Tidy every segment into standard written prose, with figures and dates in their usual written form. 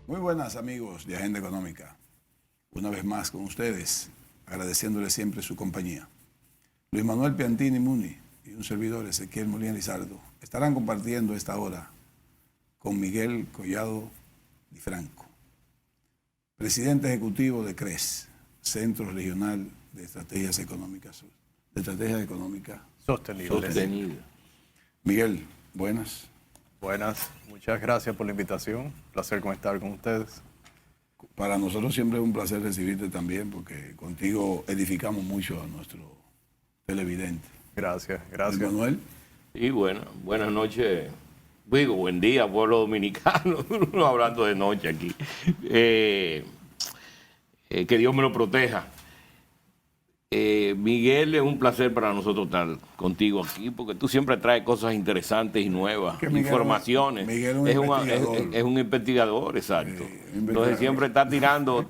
Muy buenas amigos de Agenda Económica. Una vez más con ustedes, agradeciéndoles siempre su compañía. Luis Manuel Piantini Muni y un servidor, Ezequiel Molina Lizardo, estarán compartiendo esta hora con Miguel Collado Di Franco, presidente ejecutivo de CRES, Centro Regional de Estrategias Económicas, Sostenible. Miguel, buenas. Buenas, muchas gracias por la invitación. Placer estar con ustedes. Para nosotros siempre es un placer recibirte también, porque contigo edificamos mucho a nuestro televidente. Gracias. Manuel. Y bueno, buenas noches. Digo, buen día, pueblo dominicano. No hablando de noche aquí. Que Dios me lo proteja. Miguel, es un placer para nosotros estar contigo aquí, porque tú siempre traes cosas interesantes y nuevas, informaciones. Miguel es un investigador, exacto. Entonces siempre está tirando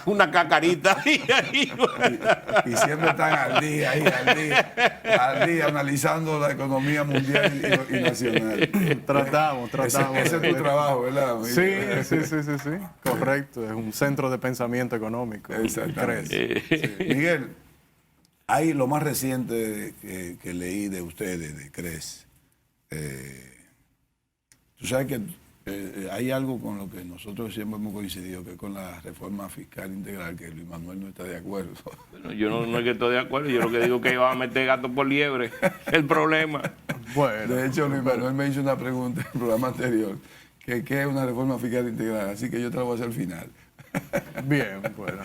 una cacarita y siempre están al día, analizando la economía mundial y nacional. Tratamos. Ese es tu trabajo, ¿verdad? Sí. Correcto, es un centro de pensamiento económico. Exactamente. Sí. Miguel, hay lo más reciente que leí de ustedes, de CRES. Tú sabes que hay algo con lo que nosotros siempre hemos coincidido, que es con la reforma fiscal integral, que Luis Manuel no está de acuerdo. Bueno, yo no es que estoy de acuerdo, yo lo que digo es que va a meter gato por liebre, el problema. Bueno, de hecho, Luis Manuel me hizo una pregunta en el programa anterior, que qué es una reforma fiscal integral, así que yo te la voy a hacer al final. Bien, bueno,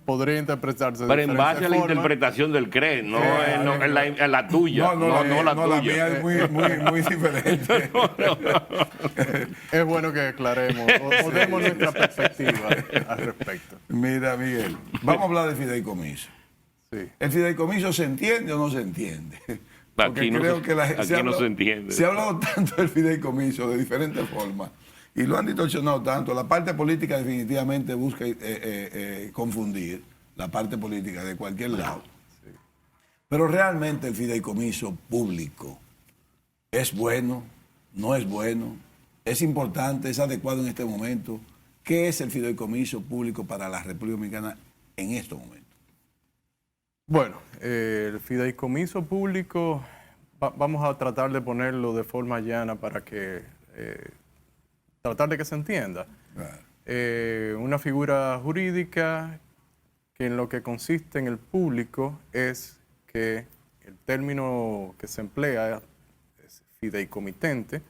podría interpretarse de pero en base a la formas. Interpretación del CRES, no en la tuya. No, la tuya. La mía es muy diferente. Es bueno que aclaremos o demos nuestra perspectiva al respecto. Mira, Miguel, vamos a hablar del fideicomiso. Sí. ¿El fideicomiso se entiende o no se entiende? Porque Aquí no se entiende. Se ha hablado tanto del fideicomiso de diferentes formas. Y lo han distorsionado tanto. La parte política definitivamente busca confundir la parte política de cualquier lado. Sí. Pero realmente el fideicomiso público es bueno, no es bueno, es importante, es adecuado en este momento. ¿Qué es el fideicomiso público para la República Dominicana en estos momentos? Bueno, el fideicomiso público, vamos a tratar de ponerlo de forma llana para que... tratar de que se entienda. Claro. Una figura jurídica que en lo que consiste en el público es que el término que se emplea es fideicomitente,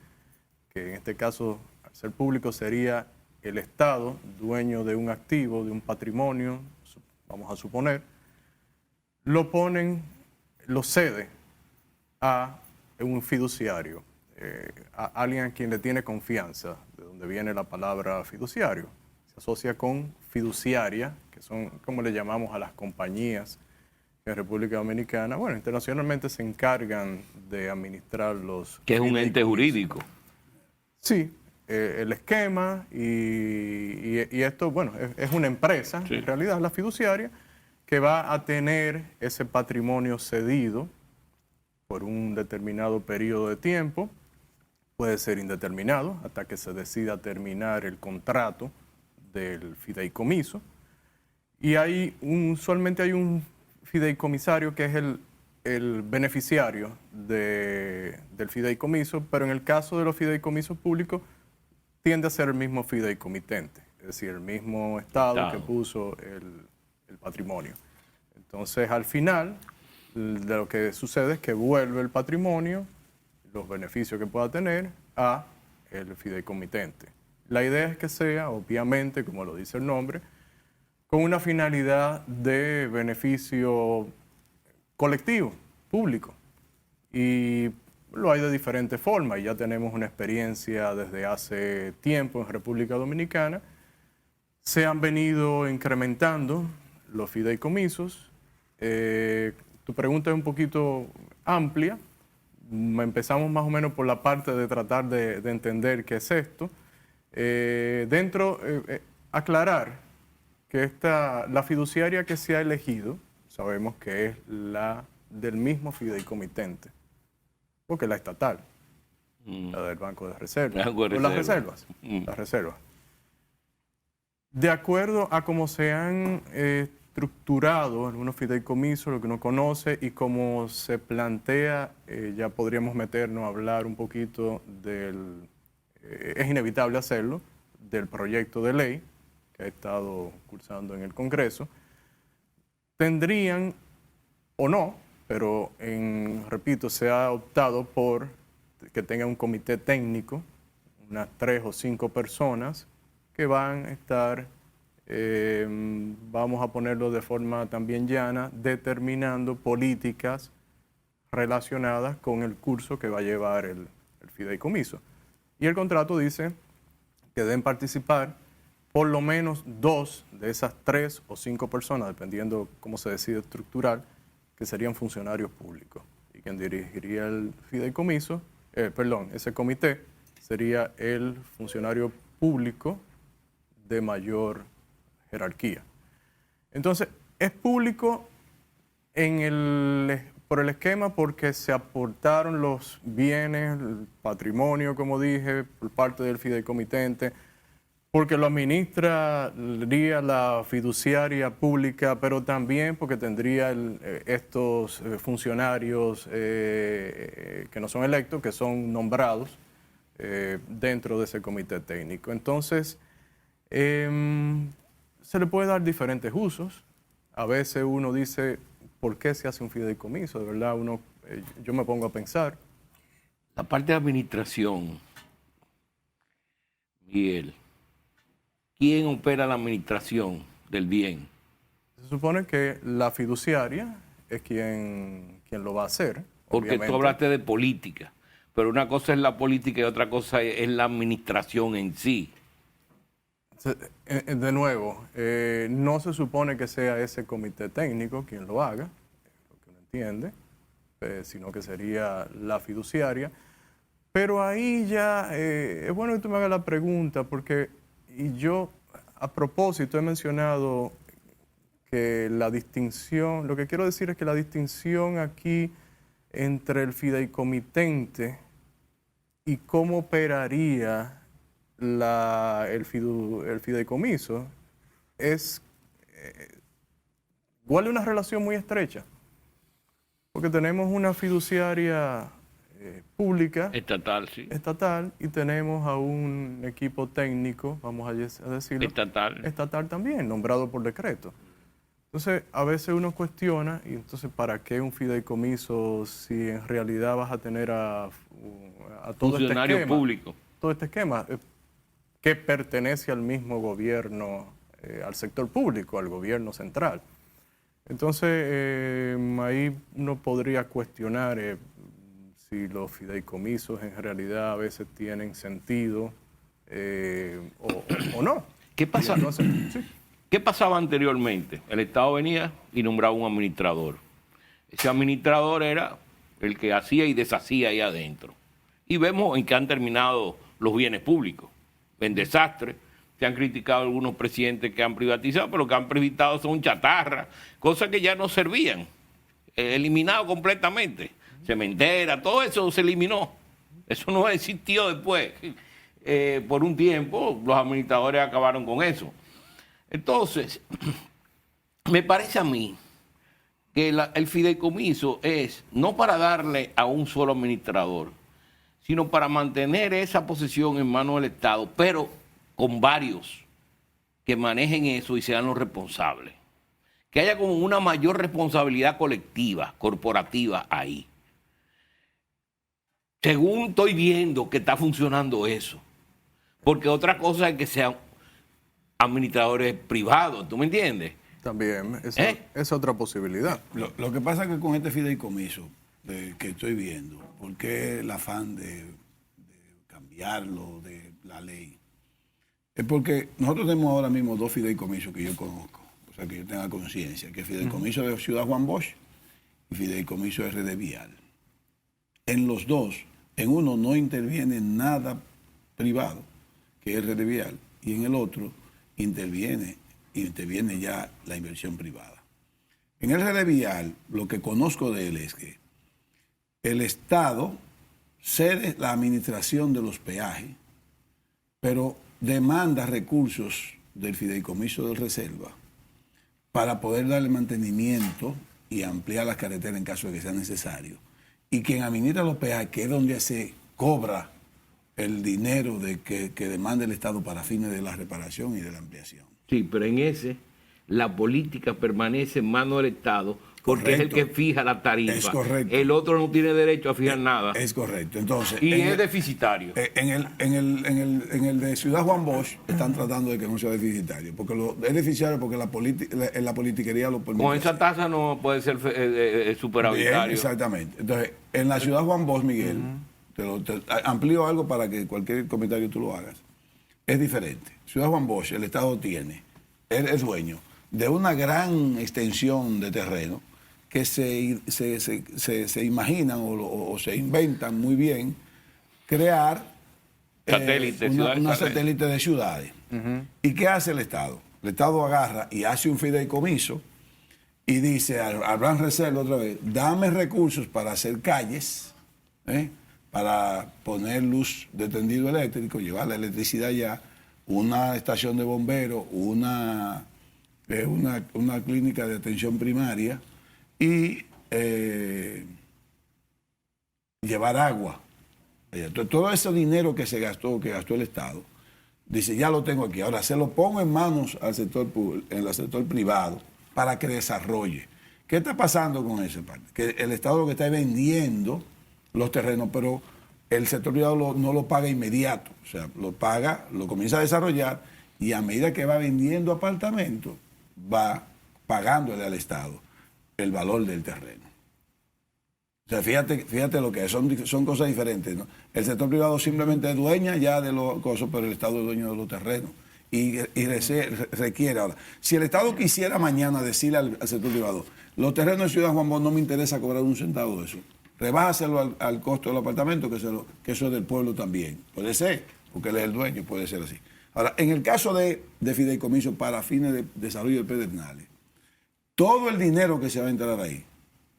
que en este caso, al ser público, sería el Estado, dueño de un activo, de un patrimonio, vamos a suponer, lo cede a un fiduciario, a alguien a quien le tiene confianza, de donde viene la palabra fiduciario. Se asocia con fiduciaria, que son como le llamamos a las compañías en República Dominicana. Bueno, internacionalmente se encargan de administrar los... Que es un ente jurídico. Sí, el esquema y esto, bueno, es una empresa, sí. En realidad la fiduciaria, que va a tener ese patrimonio cedido por un determinado periodo de tiempo. Puede ser indeterminado hasta que se decida terminar el contrato del fideicomiso. Y usualmente hay un fideicomisario que es el beneficiario del fideicomiso, pero en el caso de los fideicomisos públicos tiende a ser el mismo fideicomitente, es decir, el mismo Estado que puso el patrimonio. Entonces, al final, de lo que sucede es que vuelve el patrimonio, los beneficios que pueda tener, a el fideicomitente. La idea es que sea, obviamente, como lo dice el nombre, con una finalidad de beneficio colectivo, público. Y lo hay de diferentes formas. Ya tenemos una experiencia desde hace tiempo en República Dominicana. Se han venido incrementando los fideicomisos. Tu pregunta es un poquito amplia. Empezamos más o menos por la parte de tratar de entender qué es esto. Aclarar que la fiduciaria que se ha elegido, sabemos que es la del mismo fideicomitente, porque es la estatal, la del Banco de Reserva, o las reservas, las reservas. De acuerdo a cómo se han estructurado algunos fideicomisos, lo que uno conoce y cómo se plantea, ya podríamos meternos a hablar un poquito del, es inevitable hacerlo, del proyecto de ley que ha estado cursando en el Congreso, tendrían o no, pero repito, se ha optado por que tenga un comité técnico, unas 3 o 5 personas que van a estar, vamos a ponerlo de forma también llana, determinando políticas relacionadas con el curso que va a llevar el fideicomiso. Y el contrato dice que deben participar por lo menos 2 de esas 3 o 5 personas, dependiendo cómo se decide estructurar, que serían funcionarios públicos. Y quien dirigiría el fideicomiso, ese comité, sería el funcionario público de mayor jerarquía. Entonces, es público por el esquema porque se aportaron los bienes, el patrimonio, como dije, por parte del fideicomitente, porque lo administraría la fiduciaria pública, pero también porque tendría estos funcionarios que no son electos, que son nombrados dentro de ese comité técnico. Entonces, se le puede dar diferentes usos. A veces uno dice, ¿por qué se hace un fideicomiso? De verdad, yo me pongo a pensar. La parte de administración, Miguel, ¿quién opera la administración del bien? Se supone que la fiduciaria es quien lo va a hacer. Porque obviamente. tú hablaste de política, pero una cosa es la política y otra cosa es la administración en sí. De nuevo, no se supone que sea ese comité técnico quien lo haga, lo que uno entiende, sino que sería la fiduciaria. Pero ahí ya es bueno que tú me hagas la pregunta, porque yo a propósito he mencionado que la distinción, lo que quiero decir es que la distinción aquí entre el fideicomitente y cómo operaría el fideicomiso es guarda una relación muy estrecha, porque tenemos una fiduciaria pública, estatal, y tenemos a un equipo técnico, vamos a decirlo, estatal también, nombrado por decreto. Entonces, a veces uno cuestiona, y entonces, ¿para qué un fideicomiso si en realidad vas a tener a todo funcionario público? Todo este esquema que pertenece al mismo gobierno, al sector público, al gobierno central. Entonces, ahí uno podría cuestionar si los fideicomisos en realidad a veces tienen sentido o no. ¿Qué pasa? ¿Qué pasaba anteriormente? El Estado venía y nombraba un administrador. Ese administrador era el que hacía y deshacía ahí adentro. Y vemos en qué han terminado los bienes públicos. En desastre. Se han criticado algunos presidentes que han privatizado, pero lo que han privatizado son chatarra, cosas que ya no servían. Eliminado completamente. Cementera, todo eso se eliminó. Eso no existió después. Por un tiempo, los administradores acabaron con eso. Entonces, me parece a mí que el fideicomiso es no para darle a un solo administrador, sino para mantener esa posesión en manos del Estado, pero con varios que manejen eso y sean los responsables. Que haya como una mayor responsabilidad colectiva, corporativa ahí. Según estoy viendo que está funcionando eso. Porque otra cosa es que sean administradores privados, ¿tú me entiendes? También, es otra posibilidad. Lo que pasa es que con este fideicomiso que estoy viendo, ¿por qué el afán de cambiarlo de la ley? Es porque nosotros tenemos ahora mismo 2 fideicomisos que yo conozco, o sea, que yo tenga conciencia, que es fideicomiso de Ciudad Juan Bosch y fideicomiso de RD Vial. En los 2, en uno no interviene nada privado, que es RD Vial, y en el otro interviene ya la inversión privada. En el RD Vial, lo que conozco de él es que el Estado cede la administración de los peajes, pero demanda recursos del fideicomiso de reserva para poder darle mantenimiento y ampliar las carreteras en caso de que sea necesario. Y quien administra los peajes, que es donde se cobra el dinero que demanda el Estado para fines de la reparación y de la ampliación. Sí, pero en ese, la política permanece en manos del Estado porque correcto. Es el que fija la tarifa. Es correcto. El otro no tiene derecho a fijar nada. Es correcto. Entonces, y es deficitario. En el de Ciudad Juan Bosch están tratando de que no sea deficitario. Porque es deficitario porque la politiquería lo permite. Con esa tasa no puede ser superavitario. Bien, exactamente. Entonces, en la Ciudad Juan Bosch, Miguel, te amplío algo para que cualquier comentario tú lo hagas. Es diferente. Ciudad Juan Bosch, el Estado tiene, él es dueño de una gran extensión de terreno que se imaginan o se inventan muy bien crear una satélite de ciudades. ¿Y qué hace el Estado? El Estado agarra y hace un fideicomiso y dice al Ban Reserva otra vez, dame recursos para hacer calles, para poner luz de tendido eléctrico, llevar la electricidad allá, una estación de bomberos, una clínica de atención primaria y llevar agua. Entonces, todo ese dinero que gastó el Estado, dice, ya lo tengo aquí. Ahora se lo pongo en manos al sector privado para que desarrolle. ¿Qué está pasando con esa parte? Que el Estado lo que está vendiendo los terrenos, pero el sector privado no lo paga inmediato. O sea, lo comienza a desarrollar y a medida que va vendiendo apartamentos, va pagándole al Estado el valor del terreno. O sea, fíjate lo que es, son cosas diferentes, ¿no? El sector privado simplemente es dueña ya de los cosas, pero el Estado es dueño de los terrenos. Y requiere ahora. Si el Estado quisiera mañana decirle al sector privado, los terrenos de Ciudad Juan Bosch no me interesa cobrar un centavo de eso, rebájaselo al costo del apartamento, que eso es del pueblo también. Puede ser, porque él es el dueño, puede ser así. Ahora, en el caso de fideicomiso para fines de desarrollo de pedernales, todo el dinero que se va a entrar ahí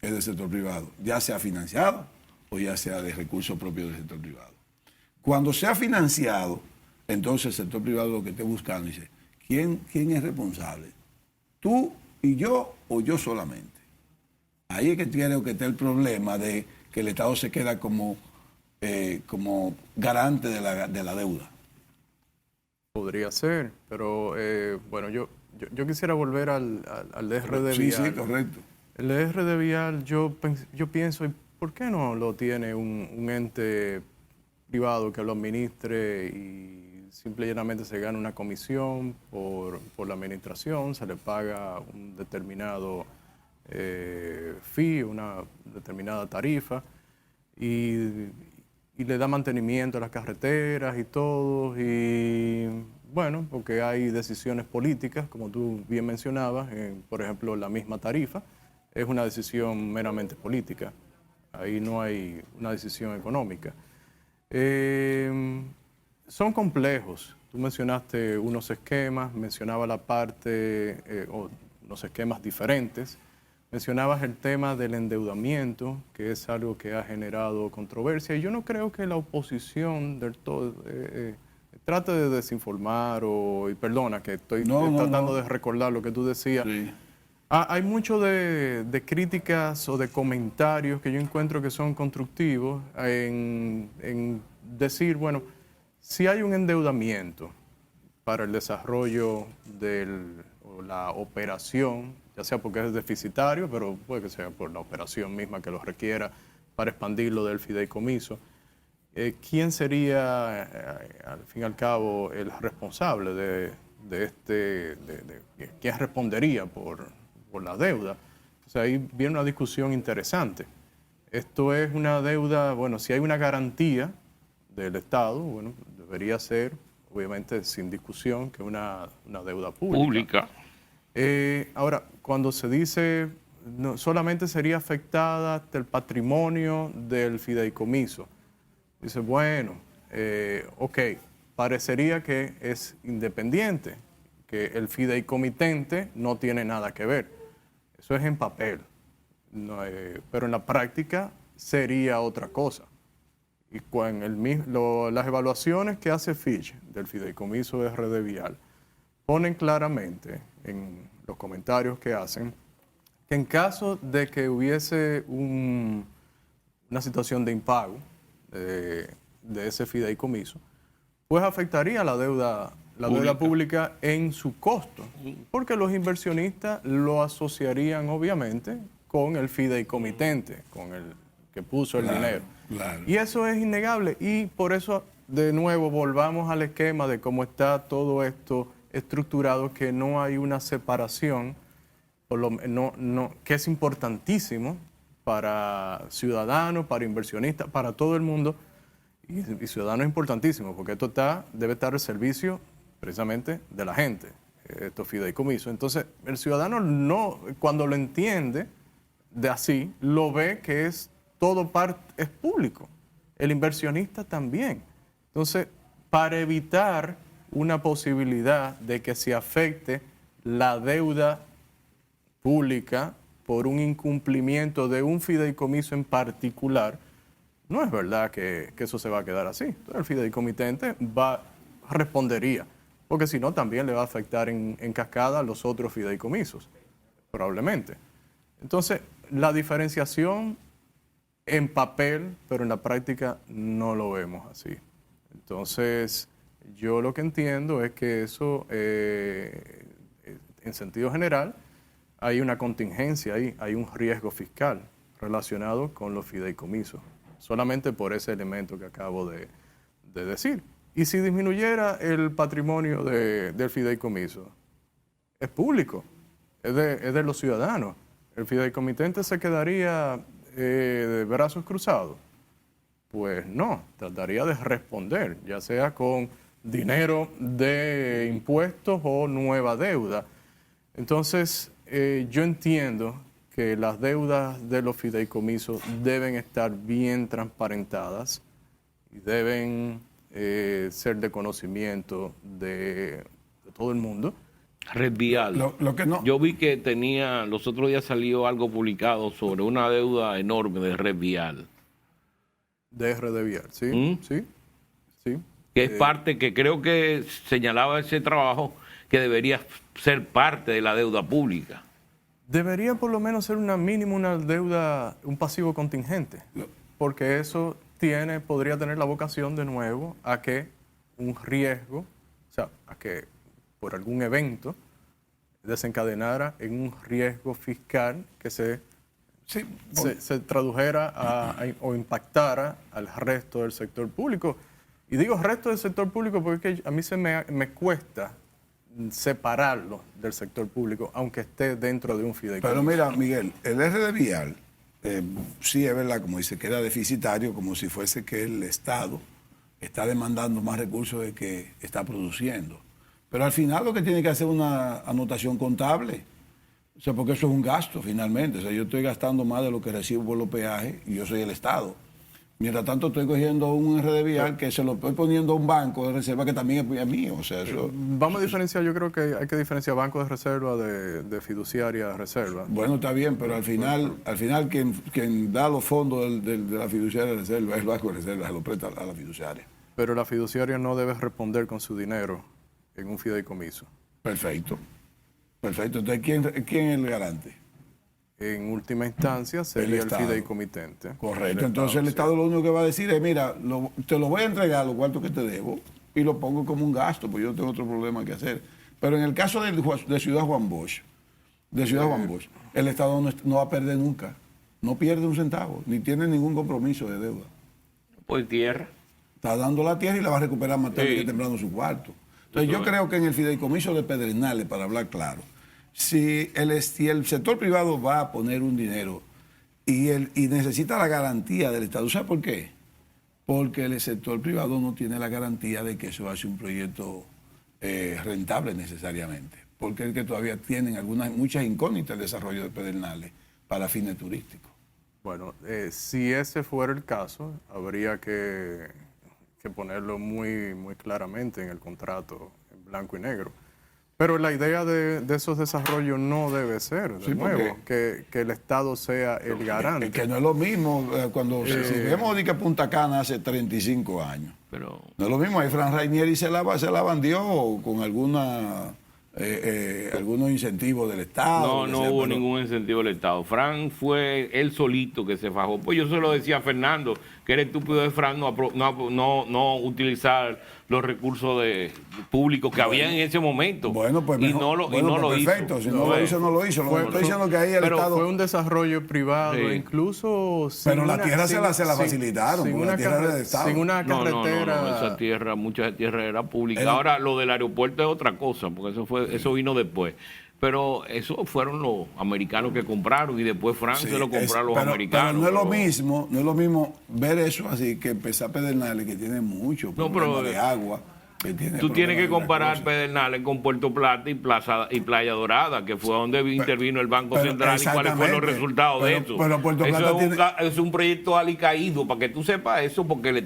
es del sector privado, ya sea financiado o ya sea de recursos propios del sector privado. Cuando sea financiado, entonces el sector privado lo que esté buscando dice, ¿quién es responsable? ¿Tú y yo o yo solamente? Ahí es que creo que está el problema de que el Estado se queda como garante de la deuda. Podría ser, pero bueno, yo quisiera volver al DR de Vial. Sí, correcto. El DR de Vial, yo pienso, ¿por qué no lo tiene un ente privado que lo administre y simple y llanamente se gana una comisión por la administración, se le paga un determinado fee, una determinada tarifa y le da mantenimiento a las carreteras y todo, y bueno, porque hay decisiones políticas, como tú bien mencionabas, por ejemplo, la misma tarifa es una decisión meramente política, ahí no hay una decisión económica. Son complejos, tú mencionaste unos esquemas, mencionaba la parte, o unos esquemas diferentes. Mencionabas el tema del endeudamiento, que es algo que ha generado controversia, y yo no creo que la oposición del todo trate de desinformar, y perdona que estoy tratando de recordar lo que tú decías. Sí. Hay mucho de críticas o de comentarios que yo encuentro que son constructivos en decir, bueno, si hay un endeudamiento para el desarrollo o la operación, ya sea porque es deficitario, pero puede que sea por la operación misma que lo requiera para expandirlo del fideicomiso. ¿Quién sería, al fin y al cabo, el responsable quién respondería por la deuda? O sea, ahí viene una discusión interesante. Esto es una deuda, bueno, si hay una garantía del Estado, bueno, debería ser, obviamente, sin discusión, que una deuda pública. Ahora, cuando se dice no, solamente sería afectada el patrimonio del fideicomiso, dice, bueno, ok, parecería que es independiente, que el fideicomitente no tiene nada que ver. Eso es en papel, pero en la práctica sería otra cosa. Y con las evaluaciones que hace Fitch del fideicomiso de RD Vial, ponen claramente en los comentarios que hacen que en caso de que hubiese una situación de impago de ese fideicomiso, pues afectaría la deuda pública en su costo, porque los inversionistas lo asociarían obviamente con el fideicomitente, con el que puso el dinero. Claro. Y eso es innegable, y por eso de nuevo volvamos al esquema de cómo está todo esto estructurado, que no hay una separación, que es importantísimo para ciudadanos, para inversionistas, para todo el mundo. Y ciudadano es importantísimo, porque esto debe estar al servicio precisamente de la gente, estos fideicomisos. Entonces, el ciudadano no, cuando lo entiende de así, lo ve que es es público. El inversionista también. Entonces, para evitar una posibilidad de que se afecte la deuda pública por un incumplimiento de un fideicomiso en particular, no es verdad que eso se va a quedar así. Entonces, el fideicomitente respondería, porque si no también le va a afectar en cascada a los otros fideicomisos, probablemente. Entonces, la diferenciación en papel, pero en la práctica no lo vemos así. Entonces, yo lo que entiendo es que eso, en sentido general, hay una contingencia ahí, hay un riesgo fiscal relacionado con los fideicomisos, solamente por ese elemento que acabo de decir. Y si disminuyera el patrimonio del fideicomiso, es público, es de los ciudadanos. ¿El fideicomitente se quedaría de brazos cruzados? Pues no, trataría de responder, ya sea con dinero de impuestos o nueva deuda. Entonces, yo entiendo que las deudas de los fideicomisos deben estar bien transparentadas y deben ser de conocimiento de todo el mundo. Red Vial. Lo que no. Yo vi que los otros días salió algo publicado sobre una deuda enorme de Red Vial. De Red Vial, sí, sí. Que es parte, que creo que señalaba ese trabajo, que debería ser parte de la deuda pública. Debería por lo menos ser una deuda, un pasivo contingente, porque eso podría tener la vocación de nuevo a que un riesgo, o sea, a que por algún evento desencadenara en un riesgo fiscal que se tradujera o impactara al resto del sector público. Y digo resto del sector público porque a mí me cuesta separarlo del sector público, aunque esté dentro de un fideicomiso. Pero mira, Miguel, el RD Vial, sí es verdad, como dice, que era deficitario, como si fuese que el Estado está demandando más recursos de que está produciendo. Pero al final lo que tiene que hacer es una anotación contable. O sea, porque eso es un gasto finalmente. O sea, yo estoy gastando más de lo que recibo por los peajes y yo soy el Estado. Mientras tanto estoy cogiendo un RD Vial que se lo estoy poniendo a un banco de reserva que también es mío. O sea, eso, vamos a diferenciar, yo creo que hay que diferenciar banco de reserva de fiduciaria reserva. Bueno, está bien, pero al final quien da los fondos de la fiduciaria de reserva es el banco de reserva, se lo presta a la fiduciaria. Pero la fiduciaria no debe responder con su dinero en un fideicomiso. Perfecto. Entonces, ¿quién es el garante? En última instancia sería el fideicomitente. Correcto. Entonces el Estado lo único que va a decir es, mira, te lo voy a entregar los cuartos que te debo y lo pongo como un gasto, pues yo tengo otro problema que hacer. Pero en el caso de Ciudad Juan Bosch, el Estado no va a perder nunca. No pierde un centavo, ni tiene ningún compromiso de deuda. Por tierra. Está dando la tierra y la va a recuperar más tarde que temprano su cuarto. Entonces yo creo que en el fideicomiso de Pedernales, para hablar claro, si el sector privado va a poner un dinero y necesita la garantía del Estado, ¿sabe por qué? Porque el sector privado no tiene la garantía de que eso va a ser un proyecto rentable necesariamente, porque es que todavía tienen muchas incógnitas el desarrollo de Pedernales para fines turísticos. Bueno, si ese fuera el caso, habría que ponerlo muy, muy claramente en el contrato, en blanco y negro. Pero la idea de esos desarrollos no debe ser, de nuevo, que el Estado sea el garante. Es que no es lo mismo cuando si vemos de que Punta Cana hace 35 años. Pero... no es lo mismo, ahí Fran Rainieri se la bandió con alguna algunos incentivos del Estado. No hubo ningún incentivo del Estado. Fran fue él solito que se fajó. Pues yo se lo decía a Fernando, que era estúpido de Fran no utilizar los recursos públicos que había en ese momento. Bueno, pues mejor, y no lo perfecto. hizo. Si no lo hizo, no lo hizo. Estoy diciendo que ahí el pero Estado... fue un desarrollo privado, incluso... Pero la tierra se la facilitaron, sin la tierra era del Estado. Sin una carretera... No, esa tierra, mucha tierra era pública. Ahora, lo del aeropuerto es otra cosa, porque eso vino después. Pero eso fueron los americanos que compraron y después Francia se lo compraron los americanos. Pero no es lo mismo ver eso así que empezar Pedernales, que tiene mucho problema de agua. Tú tienes que comparar Pedernales con Puerto Plata y Playa Dorada, que fue donde intervino el Banco Central y cuáles fueron los resultados de eso. Pero Puerto Plata es un proyecto alicaído, para que tú sepas eso, porque el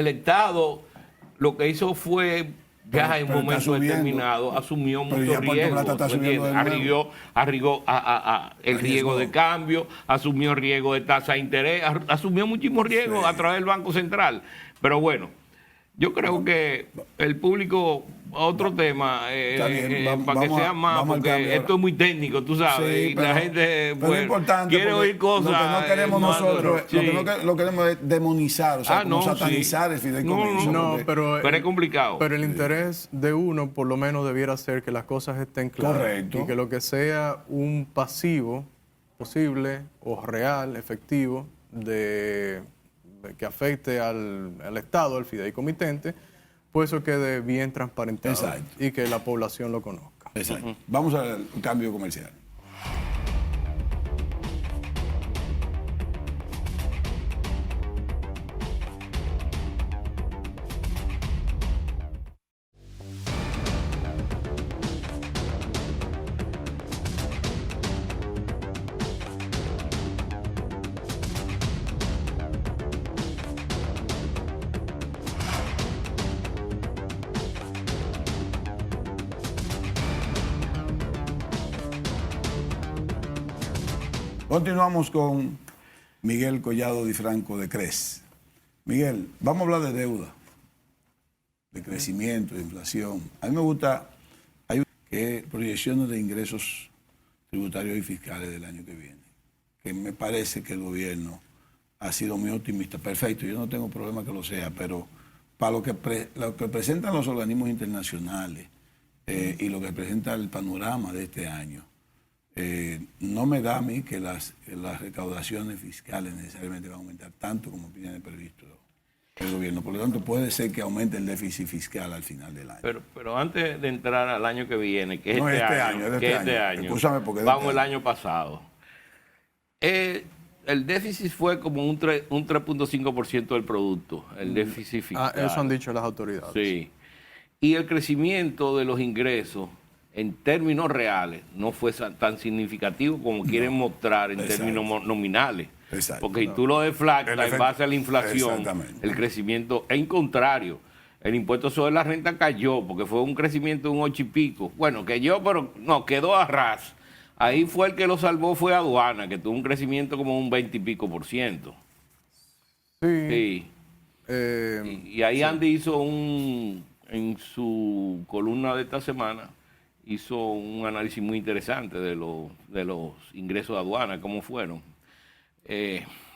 Estado lo que hizo fue... Ya en un momento determinado asumió mucho riesgo, arriesgó el riesgo de cambio, asumió riesgo de tasa de interés, asumió muchísimos riesgos a través del Banco Central. Pero bueno, yo creo que el público, otro tema, para que sea más, porque esto es muy técnico, tú sabes, y la gente quiere oír cosas. Lo que no queremos nosotros, lo que queremos es demonizar, o sea, satanizar el fideicomiso. No, pero es complicado. Pero el interés de uno, por lo menos, debiera ser que las cosas estén claras. Correcto. Y que lo que sea un pasivo posible o real, efectivo, que afecte al Estado, al fideicomitente, pues eso quede bien transparentado. Exacto. Y que la población lo conozca. Exacto. Vamos al cambio comercial. Continuamos con Miguel Collado Di Franco de CRES. Miguel, vamos a hablar de deuda, de crecimiento, de inflación. A mí me gusta, hay proyecciones de ingresos tributarios y fiscales del año que viene, que me parece que el gobierno ha sido muy optimista. Perfecto, yo no tengo problema que lo sea, pero para lo que presentan los organismos internacionales y lo que presenta el panorama de este año, no me da a mí que las recaudaciones fiscales necesariamente van a aumentar tanto como tiene previsto el gobierno. Por lo tanto, puede ser que aumente el déficit fiscal al final del año. Pero antes de entrar al año que viene, que es no, este año, Escúchame, porque vamos el año pasado. El déficit fue como un 3.5% del producto, el déficit fiscal. Eso han dicho las autoridades. Sí. Y el crecimiento de los ingresos en términos reales no fue tan significativo como quieren mostrar en términos nominales. Exacto. Porque si tú lo deflactas en base a la inflación, el crecimiento es contrario. El impuesto sobre la renta cayó porque fue un crecimiento de un 8 y pico. Bueno, pero no, quedó a ras. Ahí fue el que lo salvó, fue aduana, que tuvo un crecimiento como un 20 y pico %. Sí. Y ahí Andy hizo en su columna de esta semana, hizo un análisis muy interesante de los ingresos de aduana, cómo fueron.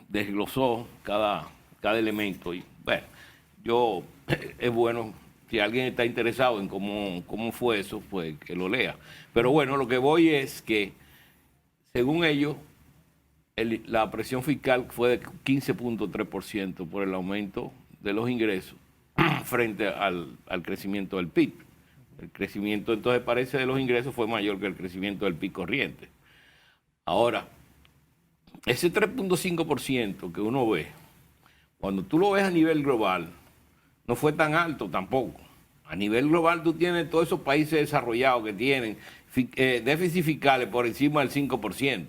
Desglosó cada elemento. Y bueno, es bueno, si alguien está interesado en cómo fue eso, pues que lo lea. Pero bueno, lo que voy es que, según ellos, la presión fiscal fue de 15.3% por el aumento de los ingresos frente al crecimiento del PIB. El crecimiento, entonces, parece de los ingresos fue mayor que el crecimiento del PIB corriente. Ahora, ese 3.5% que uno ve, cuando tú lo ves a nivel global, no fue tan alto tampoco. A nivel global tú tienes todos esos países desarrollados que tienen déficit fiscales por encima del 5%.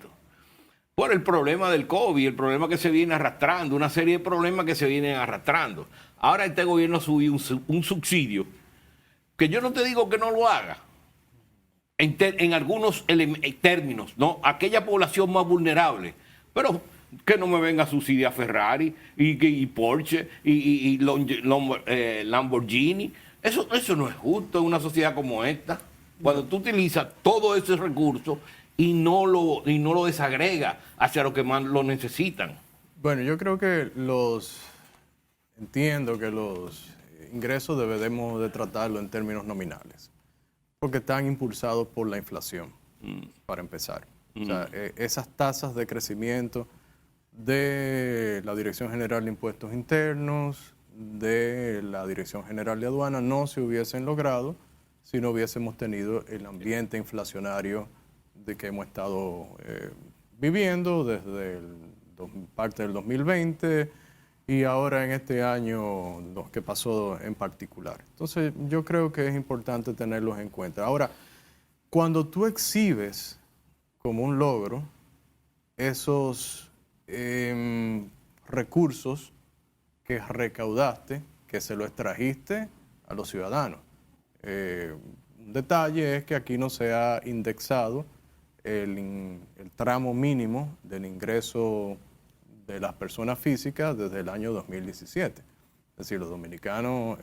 Por el problema del COVID, el problema que se viene arrastrando, una serie de problemas que se vienen arrastrando. Ahora este gobierno subió un subsidio, que yo no te digo que no lo haga, en algunos términos, ¿no? Aquella población más vulnerable, pero que no me venga a subsidiar Ferrari y Porsche y Lamborghini. Eso no es justo en una sociedad como esta. Cuando tú utilizas todo ese recurso y no lo desagrega hacia los que más lo necesitan. Bueno, yo creo que entiendo que los ingresos debemos de tratarlo en términos nominales, porque están impulsados por la inflación, para empezar. O sea, esas tasas de crecimiento de la Dirección General de Impuestos Internos, de la Dirección General de Aduana, no se hubiesen logrado si no hubiésemos tenido el ambiente inflacionario de que hemos estado viviendo desde parte del 2020 y ahora en este año lo que pasó en particular. Entonces yo creo que es importante tenerlos en cuenta. Ahora, cuando tú exhibes como un logro esos recursos que recaudaste, que se lo extrajiste a los ciudadanos. Un detalle es que aquí no se ha indexado el tramo mínimo del ingreso de las personas físicas desde el año 2017. Es decir, los dominicanos,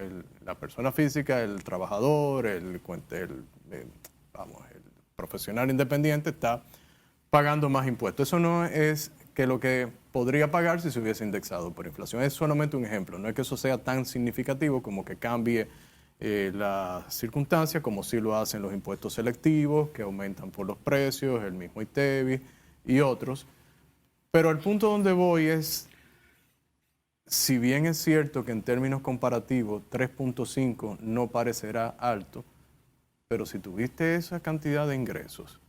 la persona física, el trabajador, el profesional independiente está pagando más impuestos. Eso no es que lo que podría pagar si se hubiese indexado por inflación. Es solamente un ejemplo. No es que eso sea tan significativo como que cambie las circunstancias, como sí lo hacen los impuestos selectivos, que aumentan por los precios, el mismo ITEVIS y otros. Pero el punto donde voy es, si bien es cierto que en términos comparativos 3.5 no parecerá alto, pero si tuviste esa cantidad de ingresos,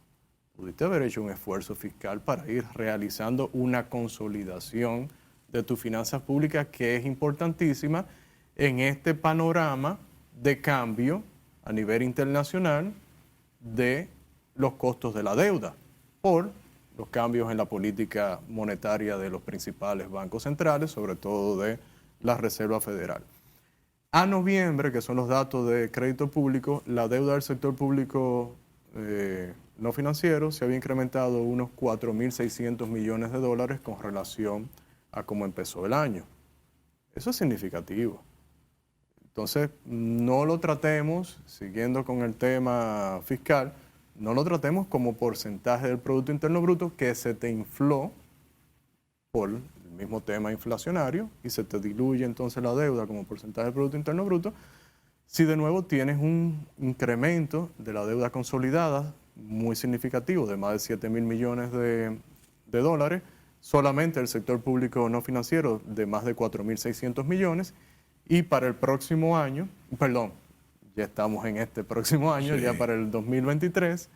pudiste haber hecho un esfuerzo fiscal para ir realizando una consolidación de tus finanzas públicas que es importantísima en este panorama de cambio a nivel internacional de los costos de la deuda por los cambios en la política monetaria de los principales bancos centrales, sobre todo de la Reserva Federal. A noviembre, que son los datos de crédito público, la deuda del sector público no financiero se había incrementado unos 4.600 millones de dólares con relación a cómo empezó el año. Eso es significativo. Entonces, no lo tratemos, siguiendo con el tema fiscal, no lo tratemos como porcentaje del Producto Interno Bruto que se te infló por el mismo tema inflacionario y se te diluye entonces la deuda como porcentaje del Producto Interno Bruto, si de nuevo tienes un incremento de la deuda consolidada muy significativo de más de 7.000 millones de dólares, solamente el sector público no financiero de más de 4.600 millones, y para el próximo año, ya estamos en este próximo año, sí, ya para el 2023,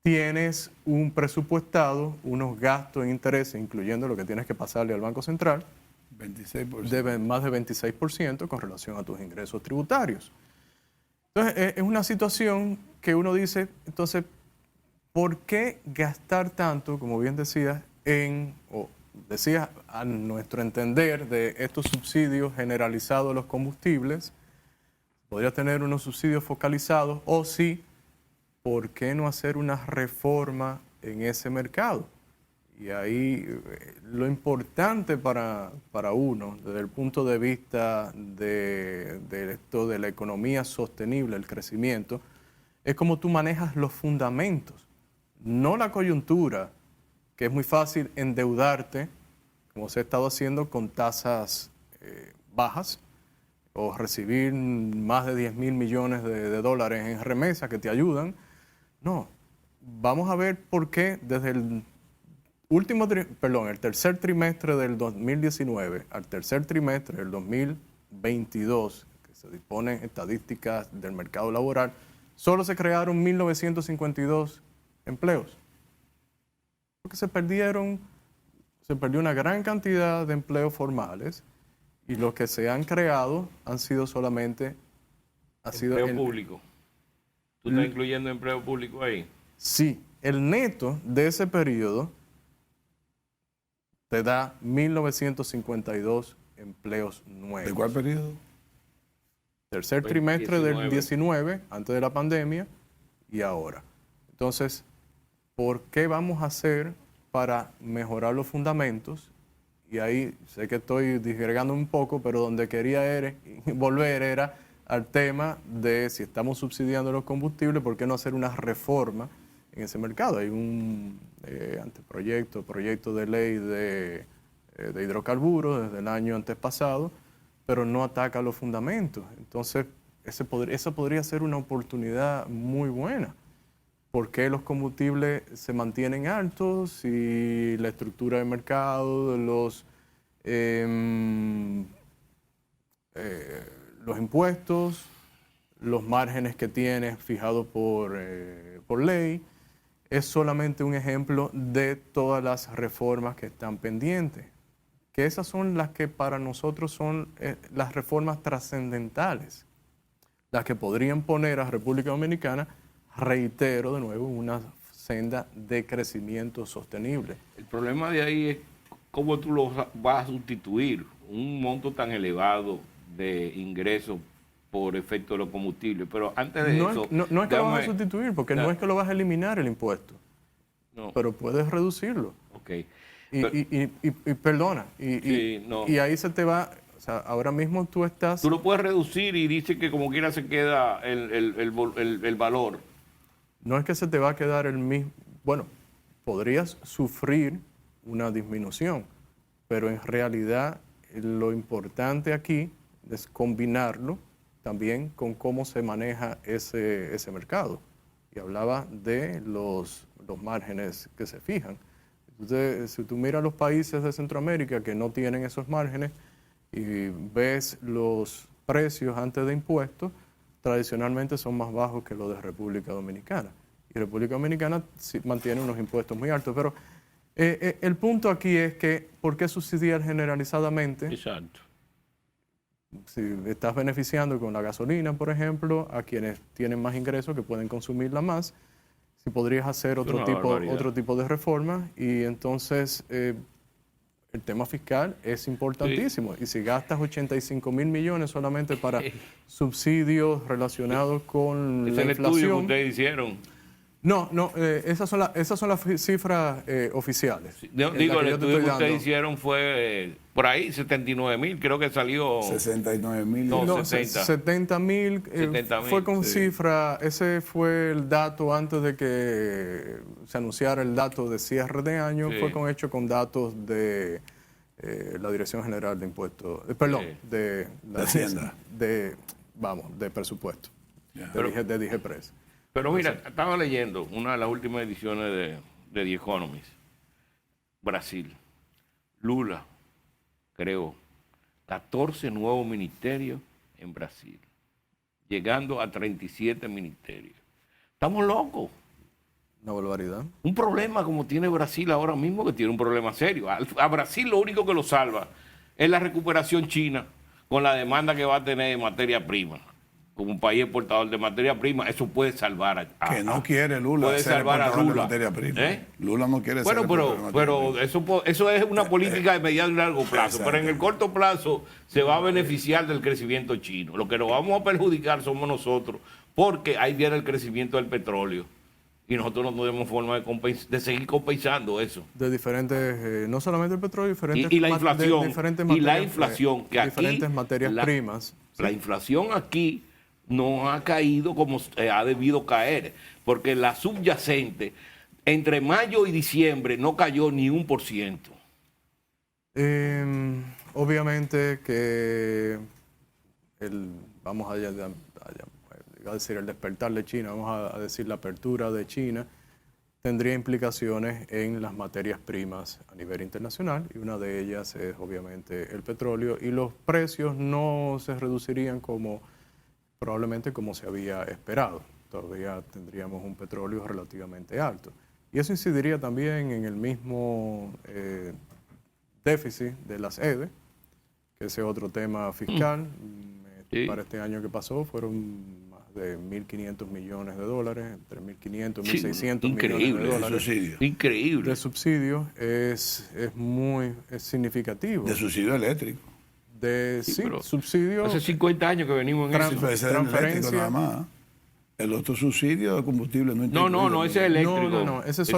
tienes un presupuestado, unos gastos en intereses, incluyendo lo que tienes que pasarle al Banco Central, 26%. De más de 26% con relación a tus ingresos tributarios. Entonces, es una situación que uno dice, entonces, ¿por qué gastar tanto, como bien decías, decías a nuestro entender, de estos subsidios generalizados a los combustibles? Podría tener unos subsidios focalizados, o sí, ¿por qué no hacer una reforma en ese mercado? Y ahí lo importante para uno, desde el punto de vista de esto de la economía sostenible, el crecimiento, es cómo tú manejas los fundamentos, no la coyuntura, que es muy fácil endeudarte, como se ha estado haciendo con tasas bajas, o recibir más de 10.000 millones de dólares en remesas que te ayudan. No, vamos a ver por qué desde el tercer trimestre del 2019 al tercer trimestre del 2022, que se disponen estadísticas del mercado laboral, solo se crearon 1.952 empleos. Porque se perdió una gran cantidad de empleos formales, y los que se han creado han sido solamente... Empleo público. ¿Tú estás incluyendo empleo público ahí? Sí, el neto de ese periodo te da 1.952 empleos nuevos. ¿De cuál periodo? Tercer trimestre del 19, antes de la pandemia, y ahora. Entonces, ¿por qué vamos a hacer para mejorar los fundamentos? Y ahí sé que estoy disgregando un poco, pero donde quería volver era al tema de si estamos subsidiando los combustibles, ¿por qué no hacer una reforma en ese mercado? Hay un proyecto de ley de hidrocarburos desde el año antes pasado, pero no ataca los fundamentos. Entonces, esa podría ser una oportunidad muy buena. ¿Por qué los combustibles se mantienen altos y la estructura de mercado, los impuestos, los márgenes que tiene fijados por ley? Es solamente un ejemplo de todas las reformas que están pendientes, que esas son las que para nosotros son las reformas trascendentales, las que podrían poner a República Dominicana, reitero de nuevo, una senda de crecimiento sostenible. El problema de ahí es cómo tú lo vas a sustituir, un monto tan elevado de ingresos por efecto de los combustibles. Pero antes de eso... No es que lo vas a sustituir, porque no es que lo vas a eliminar el impuesto, pero puedes reducirlo. Ok. Y perdona, y ahí se te va... O sea, ahora mismo tú estás... Tú lo puedes reducir y dice que como quiera se queda el valor. No es que se te va a quedar el mismo... Bueno, podrías sufrir una disminución, pero en realidad lo importante aquí es combinarlo también con cómo se maneja ese mercado. Y hablaba de los márgenes que se fijan. Entonces, si tú miras los países de Centroamérica que no tienen esos márgenes y ves los precios antes de impuestos, tradicionalmente son más bajos que los de República Dominicana. Y República Dominicana sí mantiene unos impuestos muy altos. Pero el punto aquí es que, ¿por qué subsidiar generalizadamente? Exacto. Si estás beneficiando con la gasolina, por ejemplo, a quienes tienen más ingresos que pueden consumirla más, si podrías hacer otro tipo de reforma, y entonces el tema fiscal es importantísimo. Sí. Y si gastas 85,000 millones solamente para subsidios relacionados con la inflación... ¿Es el estudio que ustedes hicieron? No, esas son las cifras oficiales. Digo, el estudio que ustedes hicieron fue por ahí, 79,000, creo que salió... 69,000. No, 60. 70,000 fue con cifra, ese fue el dato antes de que se anunciara el dato de cierre de año, fue hecho con datos de la Dirección General de Impuestos, de la Hacienda. De presupuesto, de DIGEPRES. Pero mira, estaba leyendo una de las últimas ediciones de The Economist. Brasil. Lula creó 14 nuevos ministerios en Brasil, llegando a 37 ministerios. Estamos locos. Una barbaridad. Un problema como tiene Brasil ahora mismo, que tiene un problema serio. A Brasil lo único que lo salva es la recuperación china con la demanda que va a tener de materia prima. Como un país exportador de materia prima, eso puede salvar que no quiere Lula puede salvar a Lula. De materia prima. Lula no quiere ser pero eso es una política de mediano y largo plazo. Pero en el corto plazo se va a beneficiar del crecimiento chino. Lo que nos vamos a perjudicar somos nosotros, porque ahí viene el crecimiento del petróleo. Y nosotros no tenemos forma de seguir compensando eso. De diferentes, no solamente el petróleo, diferentes y la inflación, diferentes materias, y la inflación, que diferentes aquí, materias primas. La inflación aquí no ha caído como ha debido caer, porque la subyacente entre mayo y diciembre no cayó ni 1%. Obviamente que vamos a decir el despertar de China, vamos a decir la apertura de China, tendría implicaciones en las materias primas a nivel internacional, y una de ellas es obviamente el petróleo, y los precios no se reducirían probablemente como se había esperado. Todavía tendríamos un petróleo relativamente alto. Y eso incidiría también en el mismo déficit de las EDE, que ese es otro tema fiscal. Sí. Para este año que pasó fueron más de 1.500 millones de dólares, entre 1.500 y 1.600 millones de dólares. Increíble. De subsidios es significativo. De subsidio eléctrico. Subsidio. Hace 50 años que venimos en eso. Transferencia. Nada más. El otro subsidio de combustible no incluye. No, ese es eléctrico. No. Esas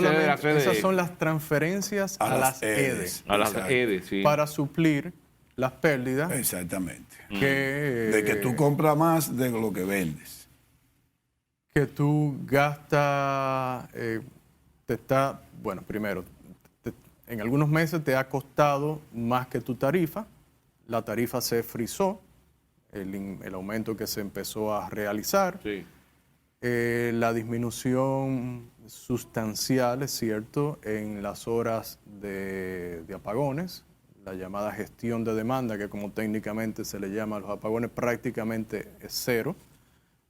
son las transferencias a las EDES. A las EDES, sí. Para suplir las pérdidas. Exactamente. De que tú compras más de lo que vendes. Que tú gastas, bueno, primero, en algunos meses te ha costado más que tu tarifa. La tarifa se frizó, el aumento que se empezó a realizar. Sí. La disminución sustancial, es cierto, en las horas de apagones, la llamada gestión de demanda, que como técnicamente se le llama a los apagones, prácticamente es cero.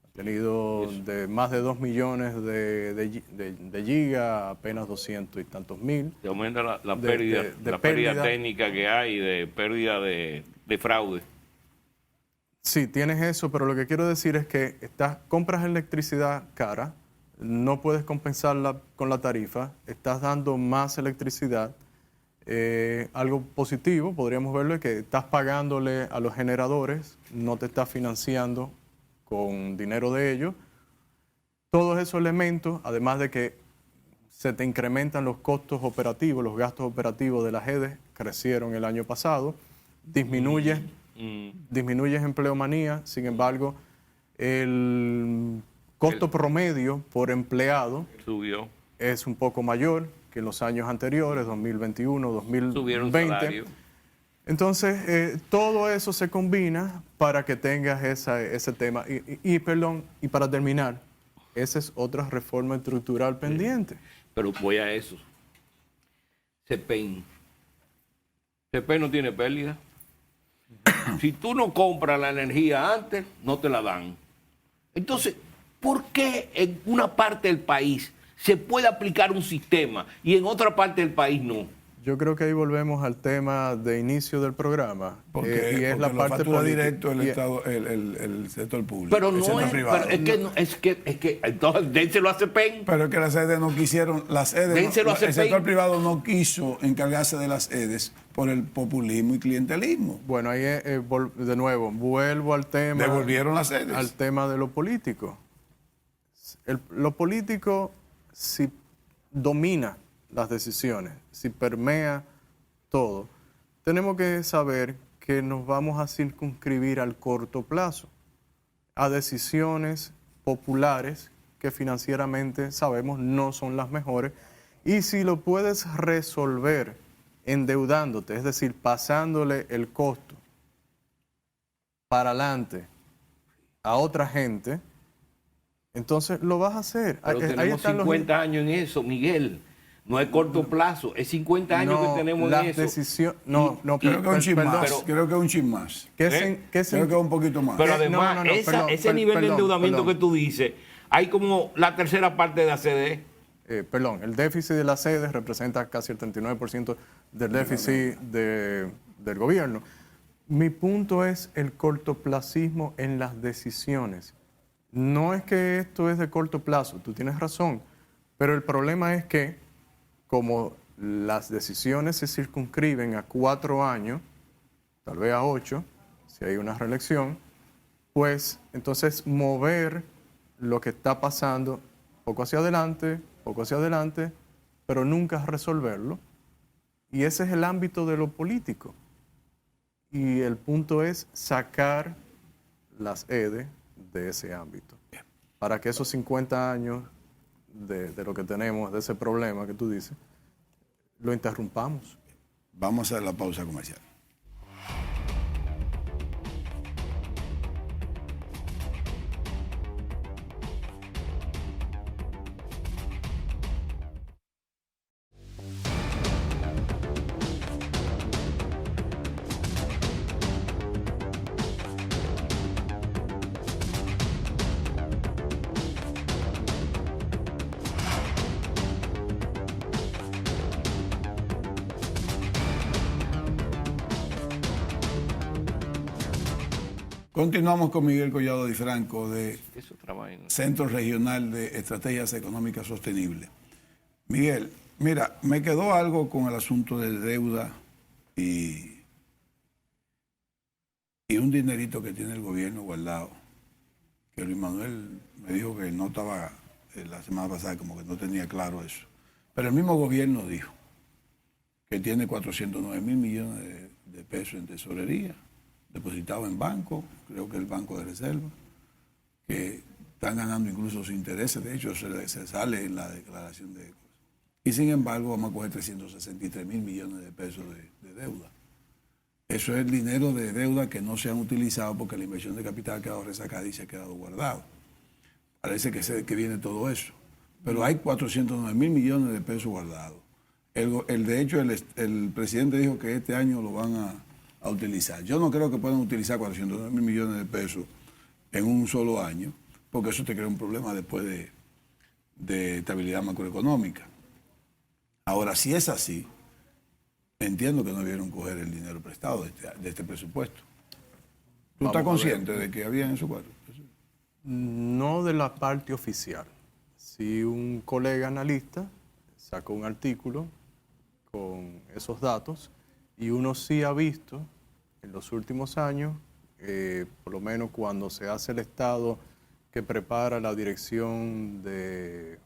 Ha tenido de más de 2 millones de gigas, apenas 200 y tantos mil. Se aumenta la pérdida técnica que hay, de pérdida de fraude. Sí, tienes eso, pero lo que quiero decir es que compras electricidad cara, no puedes compensarla con la tarifa, estás dando más electricidad. Algo positivo, podríamos verlo, es que estás pagándole a los generadores, no te estás financiando con dinero de ellos. Todos esos elementos, además de que se te incrementan los costos operativos, los gastos operativos de las EDES, crecieron el año pasado, disminuyes empleomanía, sin embargo, el costo promedio por empleado subió. Es un poco mayor que en los años anteriores, 2021, 2020. Subieron salario. Entonces, todo eso se combina para que tengas ese tema. Y para terminar, esa es otra reforma estructural pendiente. Pero voy a eso. CPEN no tiene pérdida. Si tú no compras la energía antes, no te la dan. Entonces, ¿por qué en una parte del país se puede aplicar un sistema y en otra parte del país no? Yo creo que ahí volvemos al tema de inicio del programa. Porque, y es la parte política directo el Estado, el sector público. Pero no es, privado. pero es que entonces dénselo a CPEN. Pero es que las EDES no quisieron, el sector privado no quiso encargarse de las EDES por el populismo y clientelismo. Bueno, ahí de nuevo, vuelvo al tema. Devolvieron las EDES. Al tema de lo político. Lo político, si domina las decisiones, si permea todo, tenemos que saber que nos vamos a circunscribir al corto plazo, a decisiones populares que financieramente sabemos no son las mejores, y si lo puedes resolver endeudándote, es decir, pasándole el costo para adelante a otra gente, entonces lo vas a hacer. Pero tenemos 50 años en eso, Miguel. No es corto plazo, es 50 años que tenemos en eso. Creo que es un chin más. Creo que es un chin más. Creo que es un poquito más. Pero además, ese nivel de endeudamiento que tú dices, hay como la tercera parte de la CDE. El déficit de la sede representa casi el 39% del déficit del gobierno. Mi punto es el cortoplacismo en las decisiones. No es que esto es de corto plazo, tú tienes razón, pero el problema es que como las decisiones se circunscriben a 4 años, tal vez a 8, si hay una reelección, pues entonces mover lo que está pasando poco hacia adelante, pero nunca resolverlo. Y ese es el ámbito de lo político. Y el punto es sacar las EDE de ese ámbito, para que esos 50 años de lo que tenemos, de ese problema que tú dices, lo interrumpamos. Vamos a la pausa comercial. Continuamos con Miguel Collado Di Franco de Centro Regional de Estrategias Económicas Sostenibles. Miguel, mira, me quedó algo con el asunto de deuda y un dinerito que tiene el gobierno guardado, que Luis Manuel me dijo que no estaba, la semana pasada como que no tenía claro eso. Pero el mismo gobierno dijo que tiene 409 mil millones de pesos en tesorería, depositados en bancos, creo que el Banco de Reserva, que están ganando incluso sus intereses, de hecho se sale en la declaración de... Y sin embargo vamos a coger 363 mil millones de pesos de deuda. Eso es el dinero de deuda que no se han utilizado porque la inversión de capital ha quedado resacada y se ha quedado guardado. Parece que viene todo eso. Pero hay 409 mil millones de pesos guardados. De hecho, el presidente dijo que este año lo van a utilizar. Yo no creo que puedan utilizar 409 mil millones de pesos en un solo año, porque eso te crea un problema después de estabilidad macroeconómica. Ahora, si es así, entiendo que no debieron coger el dinero prestado de este presupuesto. ¿Tú estás consciente de que había en esos cuartos? No de la parte oficial. Si un colega analista sacó un artículo con esos datos y uno sí ha visto en los últimos años, por lo menos cuando se hace el estado que prepara la Dirección de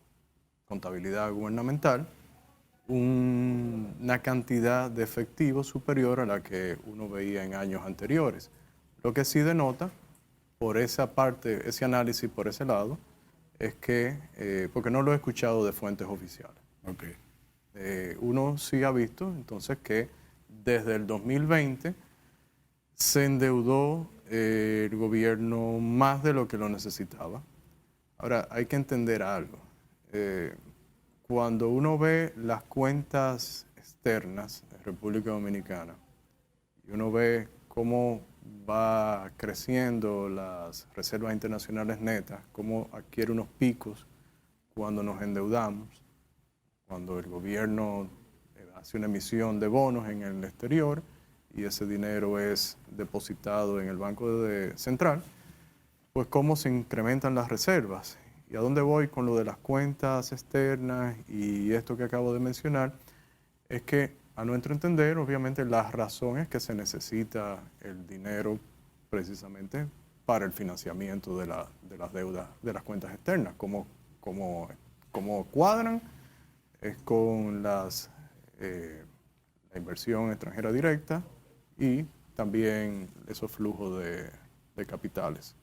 Contabilidad Gubernamental, una cantidad de efectivo superior a la que uno veía en años anteriores. Lo que sí denota, por esa parte, ese análisis por ese lado, es que, porque no lo he escuchado de fuentes oficiales. Okay. Uno sí ha visto entonces que desde el 2020 se endeudó el gobierno más de lo que lo necesitaba. Ahora, hay que entender algo. Cuando uno ve las cuentas externas de República Dominicana y uno ve cómo va creciendo las reservas internacionales netas, cómo adquiere unos picos cuando nos endeudamos, cuando el gobierno hace una emisión de bonos en el exterior y ese dinero es depositado en el Banco Central, pues cómo se incrementan las reservas. ¿Y a dónde voy con lo de las cuentas externas y esto que acabo de mencionar? Es que, a nuestro entender, obviamente, las razones que se necesita el dinero precisamente para el financiamiento de las deudas, de las cuentas externas, como cuadran es con la inversión extranjera directa y también esos flujos de capitales,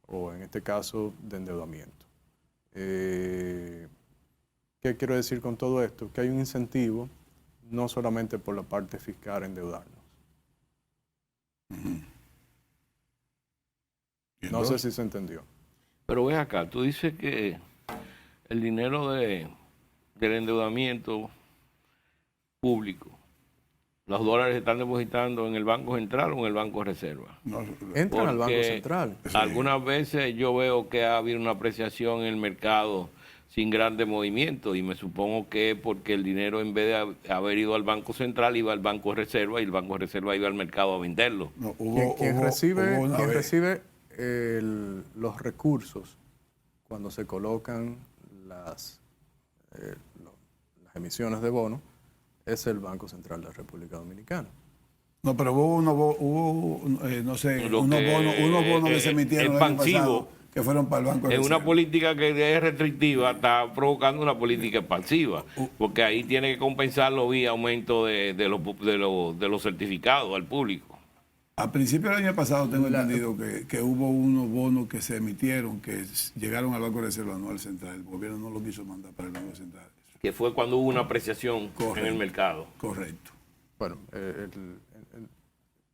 o en este caso de endeudamiento. ¿Qué quiero decir con todo esto? Que hay un incentivo, no solamente por la parte fiscal, a endeudarnos. No sé si se entendió. Pero ves acá, tú dices que el dinero del endeudamiento público, los dólares se están depositando en el Banco Central o en el Banco de Reserva. Entran al Banco Central. Algunas veces yo veo que ha habido una apreciación en el mercado sin grandes movimientos y me supongo que es porque el dinero, en vez de haber ido al Banco Central, iba al Banco de Reserva y el Banco de Reserva iba al mercado a venderlo. No, quien recibe los recursos cuando se colocan las emisiones de bonos es el Banco Central de la República Dominicana. No, pero hubo unos bonos que se emitieron el año pasado que fueron para el Banco de Reserva. Una política que es restrictiva está provocando una política expansiva, porque ahí tiene que compensarlo vía aumento de los certificados al público. A principios del año pasado tengo entendido que hubo unos bonos que se emitieron que llegaron al Banco de Reserva, no al Central. El gobierno no lo quiso mandar para el Banco Central. Que fue cuando hubo una apreciación en el mercado. Correcto. Bueno,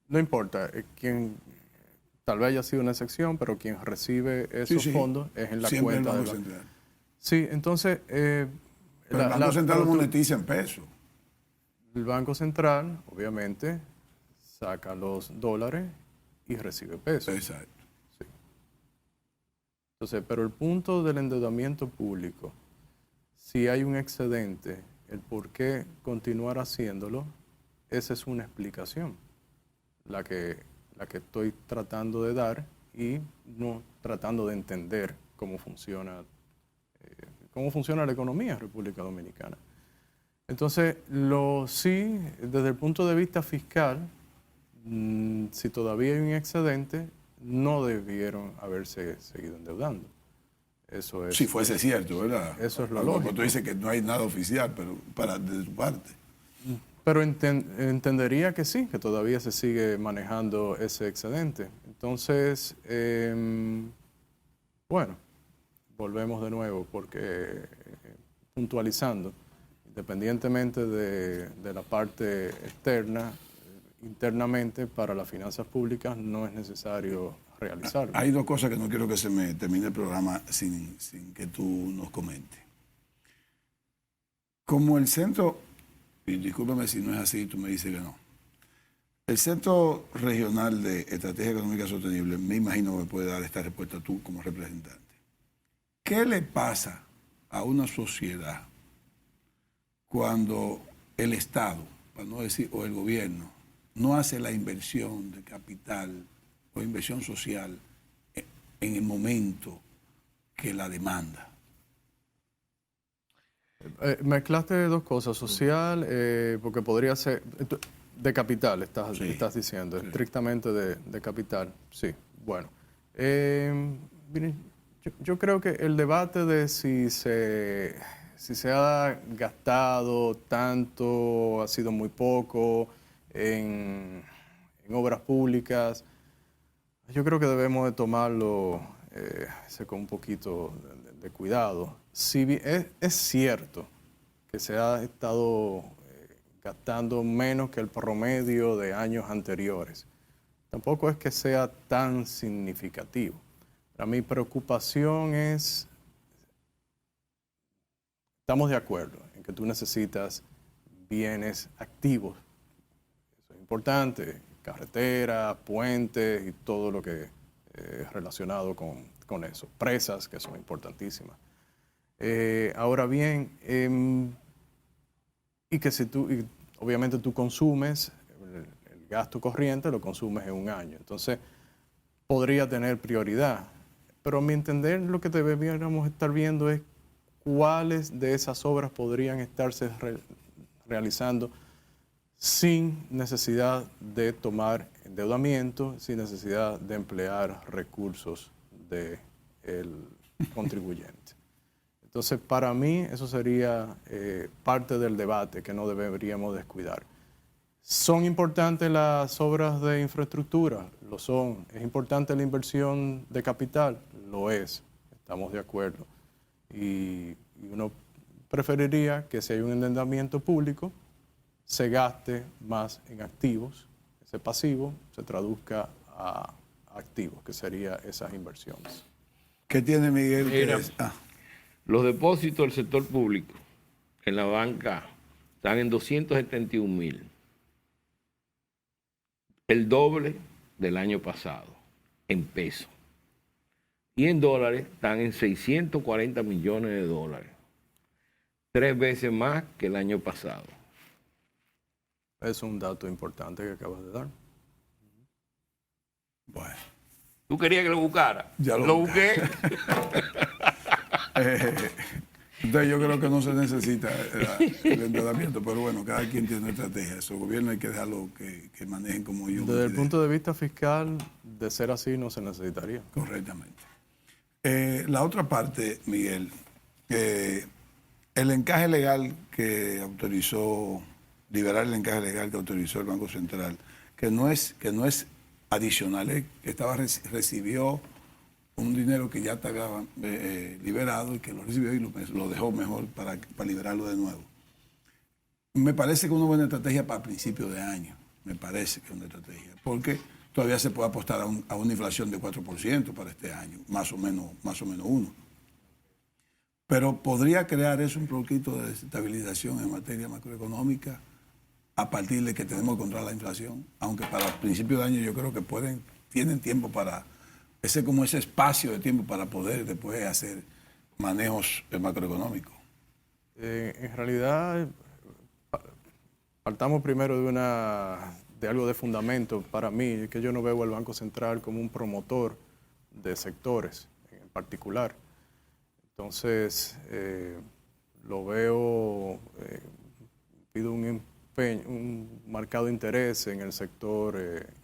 no importa, tal vez haya sido una excepción, pero quien recibe esos fondos es en la cuenta del Banco Central. Sí, entonces... el Banco Central lo monetiza en pesos. El Banco Central, obviamente, saca los dólares y recibe pesos. Exacto. Sí. Entonces, pero el punto del endeudamiento público, si hay un excedente, el por qué continuar haciéndolo, esa es una explicación, la que estoy tratando de dar y no tratando de entender cómo funciona la economía en República Dominicana. Entonces, sí, desde el punto de vista fiscal, si todavía hay un excedente, no debieron haberse seguido endeudando. Eso es. Si fuese cierto, ¿verdad? Eso es lo lógico. Tú dices que no hay nada oficial, pero de tu parte. Pero entendería que sí, que todavía se sigue manejando ese excedente. Entonces, bueno, volvemos de nuevo porque puntualizando, independientemente de la parte externa, internamente para las finanzas públicas no es necesario realizarlo. Hay dos cosas que no quiero que se me termine el programa sin que tú nos comentes. Como el centro, y discúlpame si no es así, tú me dices que no. El Centro Regional de Estrategia Económica Sostenible, me imagino que puede dar esta respuesta tú como representante. ¿Qué le pasa a una sociedad cuando el Estado, para no decir, o el gobierno, no hace la inversión de capital o inversión social en el momento que la demanda? Mezclaste dos cosas, social, porque podría ser de capital, estás diciendo, sí. Estrictamente de capital, sí. Bueno, miren, yo creo que el debate de si se ha gastado tanto, ha sido muy poco en obras públicas, yo creo que debemos de tomarlo con un poquito de cuidado. Si es cierto que se ha estado gastando menos que el promedio de años anteriores, tampoco es que sea tan significativo. Mi preocupación es, estamos de acuerdo en que tú necesitas bienes activos. Eso es importante, carreteras, puentes y todo lo que es relacionado con eso. Presas, que son importantísimas. Ahora bien, y que si obviamente tú consumes, el gasto corriente lo consumes en un año. Entonces, podría tener prioridad. Pero a mi entender, lo que deberíamos estar viendo es cuáles de esas obras podrían estarse realizando sin necesidad de tomar endeudamiento, sin necesidad de emplear recursos del contribuyente. Entonces, para mí, eso sería parte del debate que no deberíamos descuidar. ¿Son importantes las obras de infraestructura? Lo son. ¿Es importante la inversión de capital? Lo es. Estamos de acuerdo. Y uno preferiría que si hay un endeudamiento público, se gaste más en activos, ese pasivo se traduzca a activos, que serían esas inversiones. ¿Qué tiene Miguel? Los depósitos del sector público en la banca están en 271.000. El doble del año pasado, en pesos. Y en dólares están en 640 millones de dólares. 3 veces más que el año pasado. Es un dato importante que acabas de dar. Bueno. ¿Tú querías que lo buscara? Ya lo busqué. Entonces yo creo que no se necesita el endeudamiento, pero bueno, cada quien tiene una estrategia. Su gobierno hay que dejarlo que manejen como ellos. Desde el punto de vista fiscal, de ser así, no se necesitaría. Correctamente. La otra parte, Miguel, el encaje legal que autorizó, liberar el encaje legal que autorizó el Banco Central, que no es adicional, que recibió un dinero que ya estaba liberado y que lo recibió y lo dejó mejor para liberarlo de nuevo. Me parece que es una buena estrategia para principios de año. Me parece que es una estrategia. Porque todavía se puede apostar a una inflación de 4% para este año, más o menos 1%. Pero podría crear eso un poquito de desestabilización en materia macroeconómica a partir de que tenemos que controlar la inflación. Aunque para principios de año yo creo que tienen tiempo para... ese espacio de tiempo para poder después hacer manejos macroeconómicos. En realidad, partamos primero de algo de fundamento. Para mí, que yo no veo al Banco Central como un promotor de sectores en particular. Entonces, lo veo, pido un marcado interés en el sector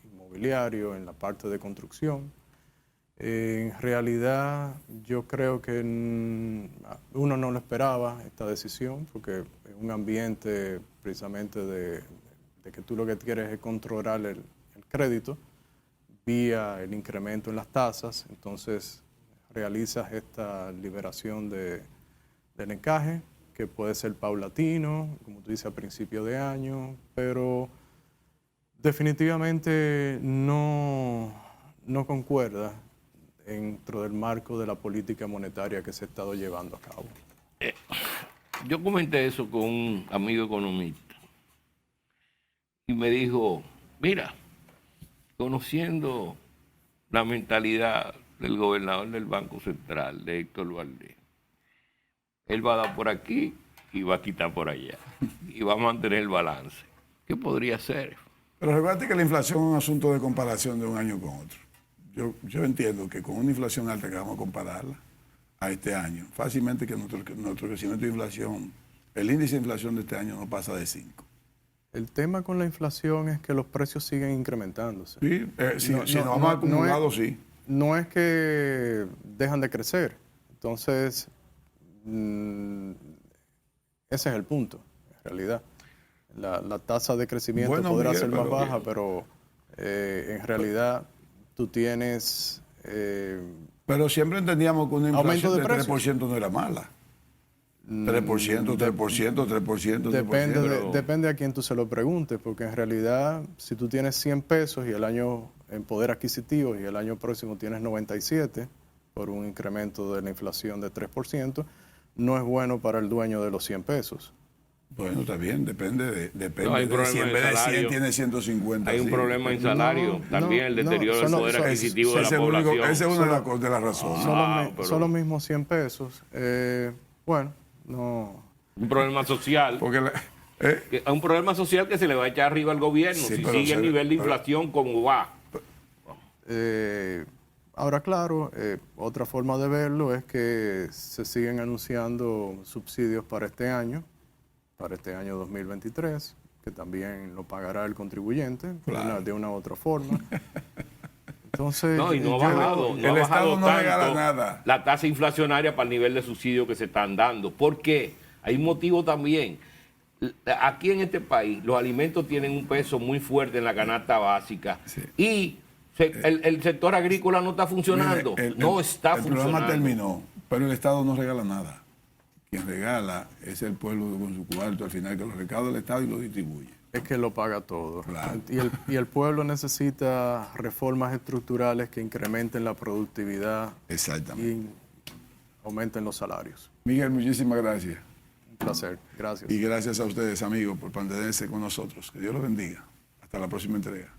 inmobiliario, en la parte de construcción. En realidad, yo creo que uno no lo esperaba esta decisión, porque es un ambiente precisamente de que tú lo que quieres es controlar el crédito vía el incremento en las tasas. Entonces, realizas esta liberación del encaje, que puede ser paulatino, como tú dices, a principio de año, pero definitivamente no concuerda dentro del marco de la política monetaria que se ha estado llevando a cabo. Yo comenté eso con un amigo economista y me dijo, mira, conociendo la mentalidad del gobernador del Banco Central, de Héctor Valdés, él va a dar por aquí y va a quitar por allá y va a mantener el balance. ¿Qué podría ser? Pero recuerda que la inflación es un asunto de comparación de un año con otro. Yo entiendo que con una inflación alta que vamos a compararla a este año, fácilmente que nuestro crecimiento de inflación, el índice de inflación de este año no pasa de 5. El tema con la inflación es que los precios siguen incrementándose. Sí, si nos vamos acumulados, sí. No es que dejan de crecer. Entonces, ese es el punto, en realidad. La tasa de crecimiento podrá ser más baja, pero en realidad tú tienes... pero siempre entendíamos que una inflación de 3% no era mala. 3%. Depende a quién tú se lo preguntes, porque en realidad si tú tienes 100 pesos y el año en poder adquisitivo y el año próximo tienes 97 por un incremento de la inflación de 3%, no es bueno para el dueño de los 100 pesos. Bueno, está bien, depende No, hay de si en vez de 100 tiene 150. Hay un problema en salario, también el deterioro del poder adquisitivo de la población. Esa es una de las razones. Son los mismos 100 pesos. Bueno, no... Un problema social. Un problema social que se le va a echar arriba al gobierno si sigue el nivel de inflación como va. Ahora, claro, otra forma de verlo es que se siguen anunciando subsidios para este año 2023, que también lo pagará el contribuyente, claro, de una u otra forma. Entonces, no ha bajado, el Estado no regala nada. La tasa inflacionaria para el nivel de subsidio que se están dando. ¿Por qué? Hay un motivo también. Aquí en este país los alimentos tienen un peso muy fuerte en la canasta básica, sí, y el sector agrícola no está funcionando. El programa terminó, pero el Estado no regala nada. Quien regala es el pueblo con su cuarto al final, que lo recauda el Estado y lo distribuye. Es que lo paga todo. Claro. Y el pueblo necesita reformas estructurales que incrementen la productividad. Exactamente. Y aumenten los salarios. Miguel, muchísimas gracias. Un placer. Gracias. Y gracias a ustedes, amigos, por mantenerse con nosotros. Que Dios los bendiga. Hasta la próxima entrega.